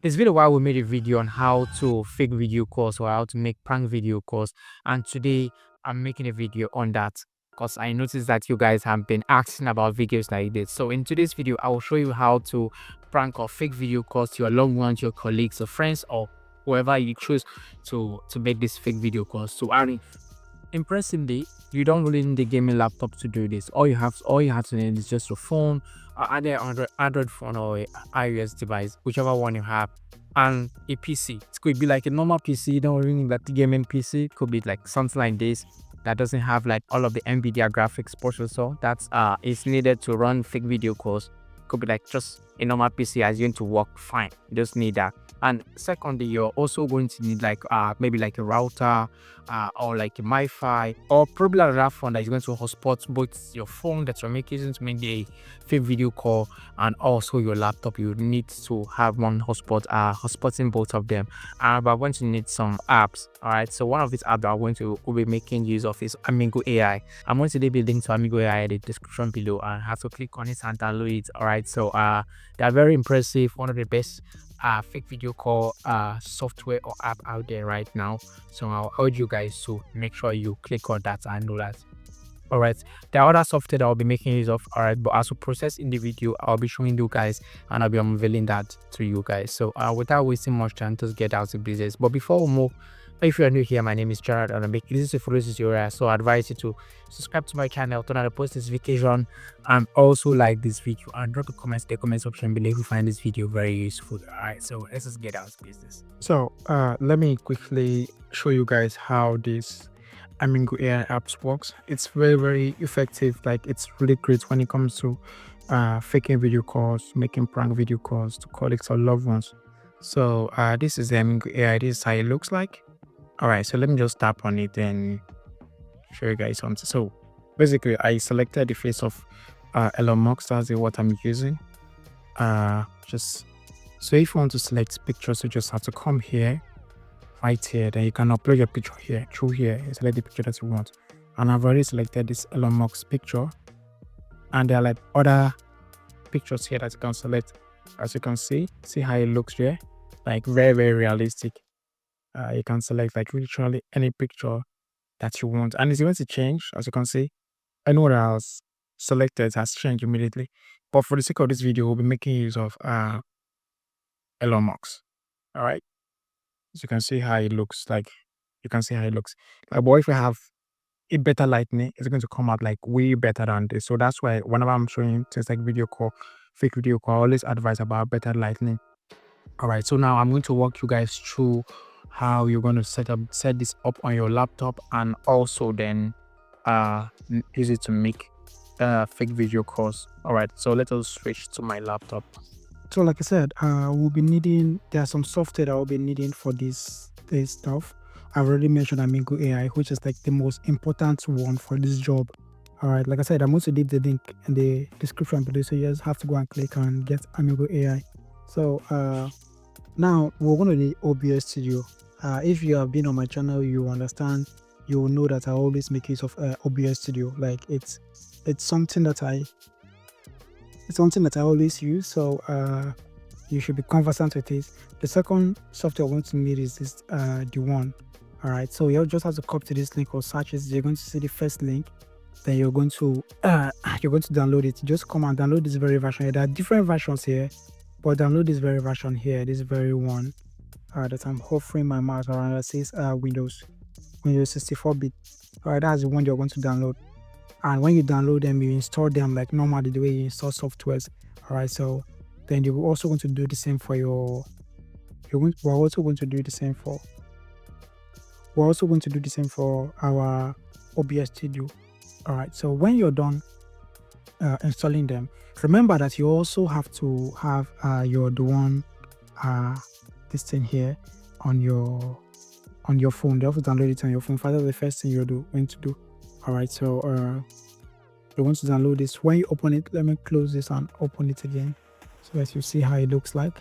It's been a while we made a video on how to fake video calls or how to make prank video calls, and today I'm making a video on that because I noticed that you guys have been asking about videos like this. So in today's video, I will show you how to prank or fake video calls to your loved ones, your colleagues, or friends, or whoever you choose to make this fake video calls to. And impressively, you don't really need a gaming laptop to do this. All you have to need is just your phone, either Android phone or a iOS device, whichever one you have, and a PC. It could be like a normal PC. You don't really need like the gaming PC. It could be like something like this that doesn't have like all of the NVIDIA graphics processor that's is needed to run fake video calls. Could be like just a normal PC as going to work fine. You just need that. And secondly, you're also going to need like maybe like a router or like a Wi-Fi, or probably another phone that is going to hotspot both your phone that you're making to make the fake video call and also your laptop. You need to have one hotspot, hotspotting both of them. But I'm going to need some apps. All right, so one of these apps that I'm going to be making use of is Amigo AI. I'm going to leave a link to Amigo AI in the description below, and have to click on it and download it. All right, so they're very impressive, one of the best fake video call software or app out there right now. So I'll urge you guys to make sure you click on that and do that. All right, there are other software that I'll be making use of. All right, but as we process in the video, I'll be showing you guys and I'll be unveiling that to you guys. So without wasting much time, just get out to business. But before we move, if you are new here, my name is Gerald and I make it easy for this tutorial. So I advise you to subscribe to my channel, turn on the post notification, and also like this video and drop a comment in the comment section below if you find this video very useful. All right, so let's just get out to business. So let me quickly show you guys how this Amigo AI apps works. It's very effective. Like, it's really great when it comes to faking video calls, making prank video calls to colleagues or loved ones. So this is the Amigo AI. This is how it looks like. All right, so let me just tap on it and show you guys something. So basically, I selected the face of Elon Musk. That's what I'm using. Just so if you want to select pictures, you just have to come here, right here. Then you can upload your picture here, through here. You select the picture that you want. And I've already selected this Elon Musk picture. And there are like other pictures here that you can select. As you can see how it looks here. Like very realistic. You can select like literally any picture that you want, and it's going to change. As you can see, I know what I was selected has changed immediately, but for the sake of this video, we'll be making use of Elon Musk. All right, so you can see how it looks. Like, you can see how it looks. Like, but if you have a better lighting, it's going to come out like way better than this. So that's why whenever I'm showing things like video call, fake video call, I always advise about better lighting. All right, so now I'm going to walk you guys through how you're going to set this up on your laptop, and also then use it to make fake video calls. All right, so let us switch to my laptop. So like I said, we'll be needing, there are some software that we'll be needing for this stuff. I've already mentioned Amigo AI, which is like the most important one for this job. All right, like I said, I'm going to leave the link in the description below, so you just have to go and click and get Amigo AI. So now we're going to need OBS Studio. If you have been on my channel, you understand, you will know that I always make use of OBS Studio. Like, it's something that I always use. So you should be conversant with it. The second software I want to need is this Douwan. All right, so you'll just have to copy this link or search it. You're going to see the first link, then you're going to download it. Just come and download this very version. There are different versions here, but download this very version here, this very one that I'm hovering my mouse around that says Windows 64-bit. All right, that's the one you're going to download. And when you download them, you install them like normally the way you install softwares. All right, so then you're also going to do the same for we're also going to do the same for our OBS Studio. All right, so when you're done installing them, remember that you also have to have your Douwan this thing here on your phone. You have to download it on your phone. That's the first thing you're going to do. All right, so you want to download this. When you open it, let me close this and open it again so that you see how it looks like.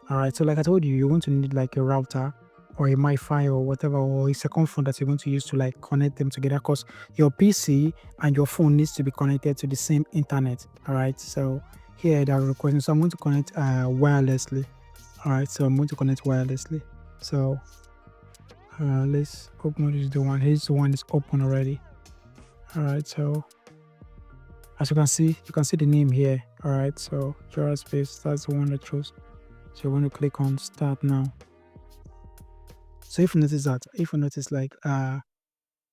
All right, so like I told you, you're going to need like a router or a Wi-Fi or whatever, or a second phone that you're going to use to like connect them together, because your PC and your phone needs to be connected to the same internet. All right, so here that are recording. So I'm going to connect wirelessly. All right, so I'm going to connect wirelessly. So let's open this Douwan. Here's the one that's open already. All right, so as you can see the name here. All right, so Gerald space, that's the one I chose. So you're going to click on start now. So if you notice like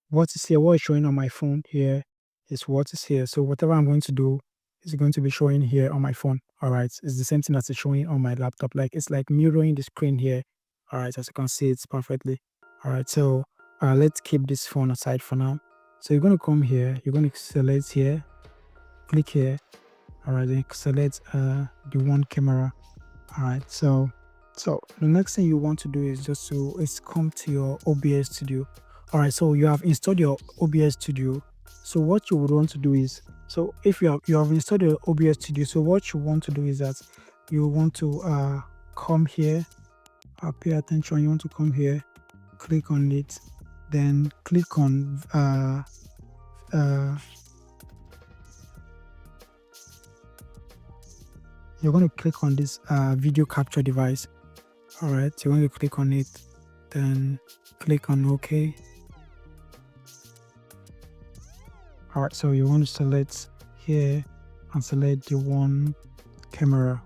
what is here, what is showing on my phone here is what is here. So whatever I'm going to do is going to be showing here on my phone. All right, it's the same thing as it's showing on my laptop. Like it's like mirroring the screen here. All right, as you can see, it's perfectly. All right, so let's keep this phone aside for now. So you're going to come here, you're going to select here, click here. All right, then select the one camera. All right, so the next thing you want to do is just to come to your OBS Studio. All right, so you have installed your OBS Studio. So what you would want to do is, so if you have installed your OBS Studio, so what you want to do is that you want to come here, pay attention. You want to come here, click on it, then click on you're going to click on this video capture device. All right, so you're going to click on it, then click on OK. All right, so you want to select here and select the one camera.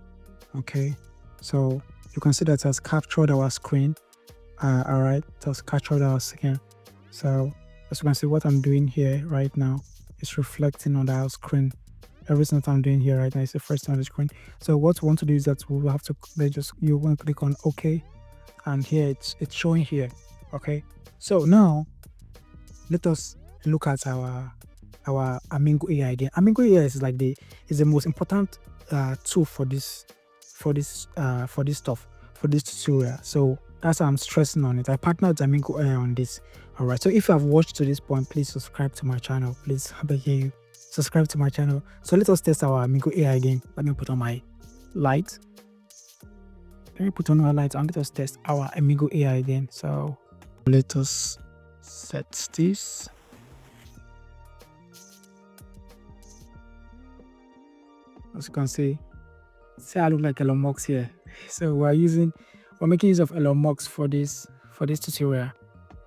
Okay, so you can see that it has captured our screen. All right, it has captured our screen. So as you can see, what I'm doing here right now is reflecting on our screen. Everything that I'm doing here right now is the first on the screen. So what we want to do is that we will have to you want to click on OK, and here it's showing here. Okay, so now let us look at our Amigo AI. The Amigo AI is like the most important tool for this stuff, for this tutorial. So that's why I'm stressing on it. I partnered with Amigo AI on this. All right, so if you have watched to this point, please subscribe to my channel. Please, I beg you, subscribe to my channel. So let us test our Amigo AI again. Let me put on my light. Let me put on our light and let us test our Amigo AI again. So let us set this. As you can see I look like Elon Musk here. So we're making use of Elon Musk for this tutorial.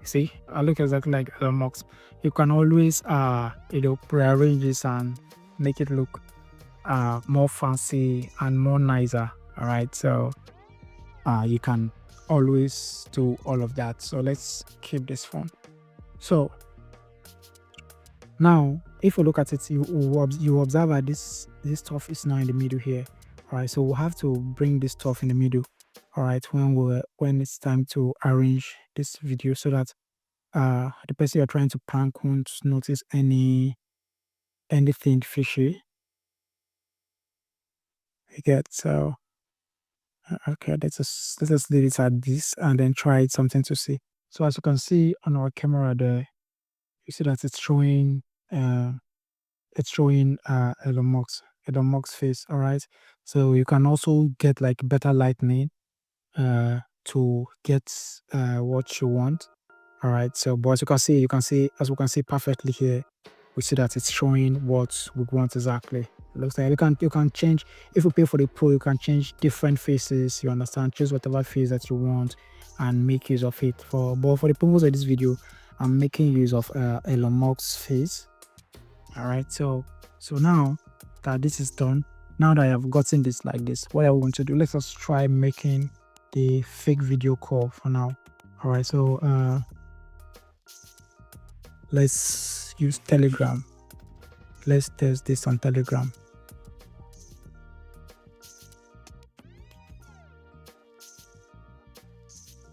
See, I look exactly like Elon Musk. You can always rearrange this and make it look more fancy and more nicer. All right, so you can always do all of that. So let's keep this phone. So now if you look at it, you observe that this stuff is now in the middle here. All right, so we'll have to bring this stuff in the middle. All right, when it's time to arrange this video so that the person you're trying to prank won't notice anything fishy. You get, so okay, let's just leave it at this and then try something to see. So as you can see on our camera there, you see that it's showing Elon Musk's face. All right, so you can also get like better lightning to get what you want. All right, so but as you can see perfectly here, we see that it's showing what we want exactly. It looks like you can change. If you pay for the pro, you can change different faces, you understand, choose whatever face that you want and make use of it. But for the purpose of this video, I'm making use of Elon Musk's face. All right, so now that this is done, now that I have gotten this like this, what I want to do, let's just try making the fake video call for now. All right, so let's use Telegram. Let's test this on Telegram.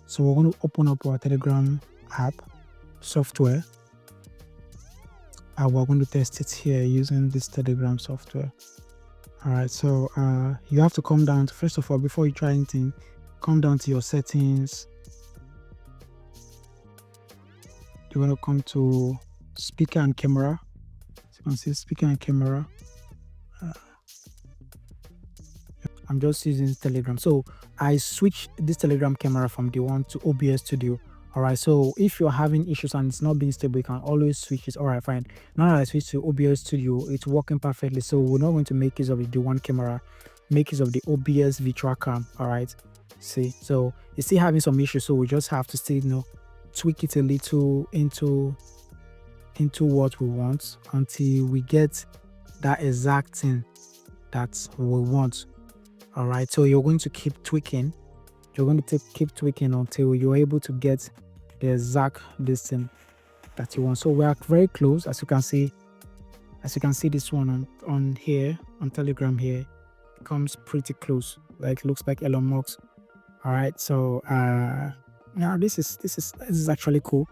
So we're going to open up our Telegram app software, and we're going to test it here using this Telegram software. All right, so you have to come down to, first of all, before you try anything, come down to your settings. You're going to come to speaker and camera. So you can see speaker and camera. I'm just using Telegram. So I switched this Telegram camera from Douwan to OBS Studio. All right, so if you're having issues and it's not being stable, you can always switch it. All right, fine. Now that I switch to OBS Studio, it's working perfectly. So we're not going to make use of the Douwan camera, make use of the OBS virtual cam. All right, see, so it's still having some issues, so we just have to still, tweak it a little into what we want until we get that exact thing that we want. All right, so you're going to keep tweaking. You're going to keep tweaking until you're able to get the exact distance that you want. So we are very close, as you can see. As you can see, this one on here on Telegram here comes pretty close. Like, looks like Elon Musk. All right, so now this is actually cool.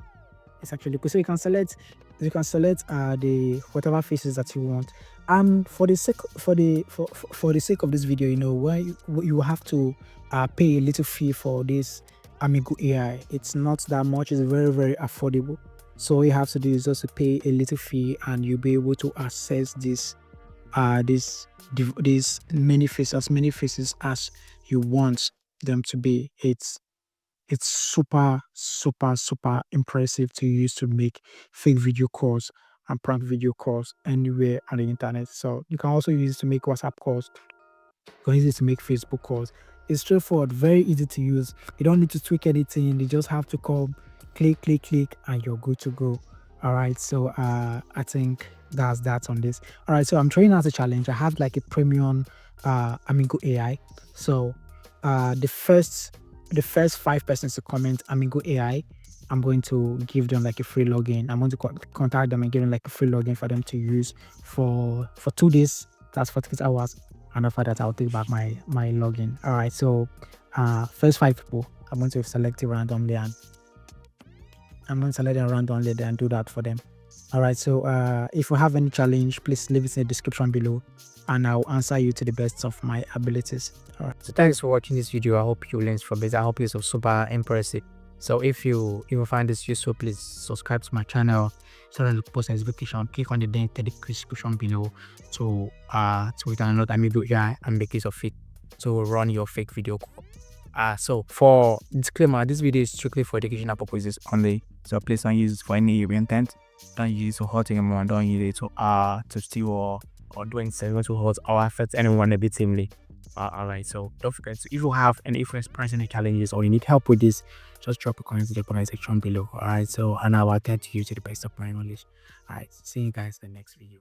It's actually cool. So you can select the whatever faces that you want. And for the sake of this video, why you have to pay a little fee for this Amigo AI. It's not that much. It's very, very affordable. So all you have to do is just to pay a little fee, and you'll be able to access this many faces as you want them to be. It's super, super, super impressive to use to make fake video calls and prank video calls anywhere on the internet. So you can also use it to make WhatsApp calls. You can use it to make Facebook calls. It's straightforward, very easy to use. You don't need to tweak anything. You just have to come, click, click, click, and you're good to go. All right. So I think that's that on this. All right. So I'm trying out a challenge. I have like a premium Amigo AI. So the first 5 persons to comment Amigo AI, I'm going to give them like a free login. I'm going to contact them and give them like a free login for them to use for 2 days. That's 48 hours. And after that, I'll take back my login. All right. So first 5 people, I'm going to select it randomly, and I'm going to select them randomly and do that for them. All right. So if you have any challenge, please leave it in the description below, and I'll answer you to the best of my abilities. All right. So thanks for watching this video. I hope you learned from it. I hope it's super impressive. So if you find this useful, please subscribe to my channel, turn on the post notification, click on the link in the description below to download Amigo AI and make use of it to run your fake video call. So for disclaimer, this video is strictly for educational purposes only. So please don't use it for any evil intent. Don't use it to hurt anyone. Don't use it to steal or do anything to hurt or affect anyone negatively. Alright, so don't forget to, if you experience any challenges or you need help with this, just drop a comment in the comment section below. Alright, so and I will attend to you to the best of my knowledge. Alright, see you guys in the next video.